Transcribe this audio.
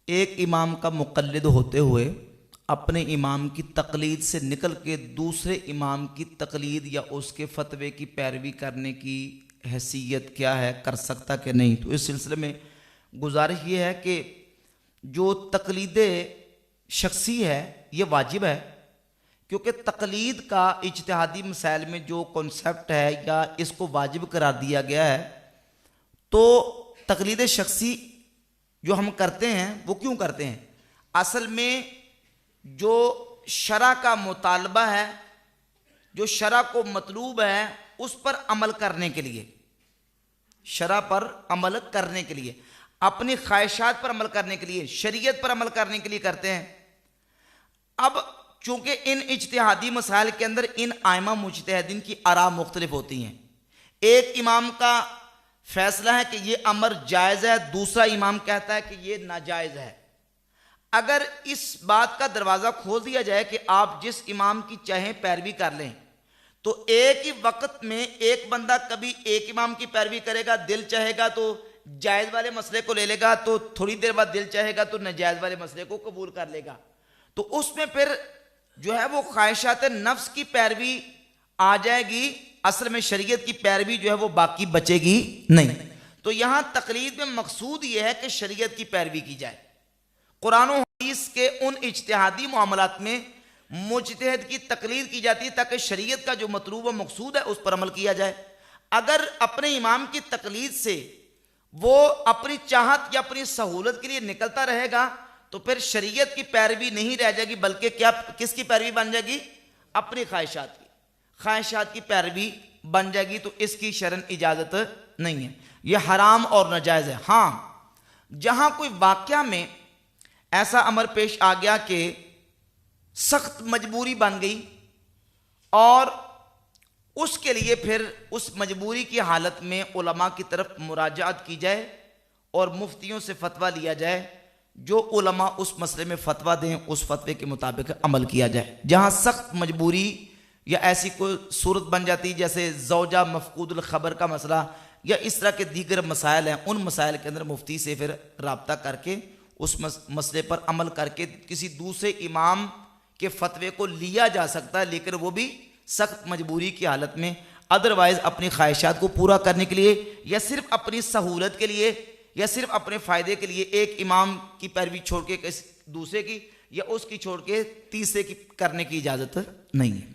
ایک امام کا مقلد ہوتے ہوئے اپنے امام کی تقلید سے نکل کے دوسرے امام کی تقلید یا اس کے فتوے کی پیروی کرنے کی حیثیت کیا ہے، کر سکتا کہ نہیں؟ تو اس سلسلے میں گزارش یہ ہے کہ جو تقلید شخصی ہے یہ واجب ہے، کیونکہ تقلید کا اجتہادی مسائل میں جو کنسیپٹ ہے یا اس کو واجب قرار دیا گیا ہے، تو تقلید شخصی جو ہم کرتے ہیں وہ کیوں کرتے ہیں؟ اصل میں جو شرع کا مطالبہ ہے، جو شرع کو مطلوب ہے، اس پر عمل کرنے کے لیے، شرع پر عمل کرنے کے لیے، اپنی خواہشات پر عمل کرنے کے لیے، شریعت پر عمل کرنے کے لیے کرتے ہیں۔ اب چونکہ ان اجتہادی مسائل کے اندر ان ائمہ مجتہدین کی آراء مختلف ہوتی ہیں، ایک امام کا فیصلہ ہے کہ یہ امر جائز ہے، دوسرا امام کہتا ہے کہ یہ ناجائز ہے۔ اگر اس بات کا دروازہ کھول دیا جائے کہ آپ جس امام کی چاہیں پیروی کر لیں، تو ایک ہی وقت میں ایک بندہ کبھی ایک امام کی پیروی کرے گا، دل چاہے گا تو جائز والے مسئلے کو لے لے گا، تو تھوڑی دیر بعد دل چاہے گا تو ناجائز والے مسئلے کو قبول کر لے گا، تو اس میں پھر جو ہے وہ خواہشات نفس کی پیروی آ جائے گی، اصل میں شریعت کی پیروی جو ہے وہ باقی بچے گی نہیں۔ تو یہاں تقلید میں مقصود یہ ہے کہ شریعت کی پیروی کی جائے۔ قرآن و حدیث کے ان اجتہادی معاملات میں مجتہد کی تقلید کی جاتی ہے تاکہ شریعت کا جو مطلوب و مقصود ہے اس پر عمل کیا جائے۔ اگر اپنے امام کی تقلید سے وہ اپنی چاہت یا اپنی سہولت کے لیے نکلتا رہے گا تو پھر شریعت کی پیروی نہیں رہ جائے گی، بلکہ کیا کس کی پیروی بن جائے گی؟ اپنی خواہشات کی پیروی بن جائے گی۔ تو اس کی شرعاً اجازت نہیں ہے، یہ حرام اور ناجائز ہے۔ ہاں، جہاں کوئی واقعہ میں ایسا امر پیش آ گیا کہ سخت مجبوری بن گئی اور اس کے لیے پھر اس مجبوری کی حالت میں علماء کی طرف مراجعت کی جائے اور مفتیوں سے فتویٰ لیا جائے، جو علماء اس مسئلے میں فتویٰ دیں اس فتوے کے مطابق عمل کیا جائے۔ جہاں سخت مجبوری یا ایسی کوئی صورت بن جاتی جیسے زوجہ مفقود الخبر کا مسئلہ یا اس طرح کے دیگر مسائل ہیں، ان مسائل کے اندر مفتی سے پھر رابطہ کر کے اس مسئلے پر عمل کر کے کسی دوسرے امام کے فتوے کو لیا جا سکتا ہے، لیکن وہ بھی سخت مجبوری کی حالت میں۔ ادروائز اپنی خواہشات کو پورا کرنے کے لیے یا صرف اپنی سہولت کے لیے یا صرف اپنے فائدے کے لیے ایک امام کی پیروی چھوڑ کے دوسرے کی یا اس کی چھوڑ کے تیسرے کی کرنے کی اجازت نہیں ہے۔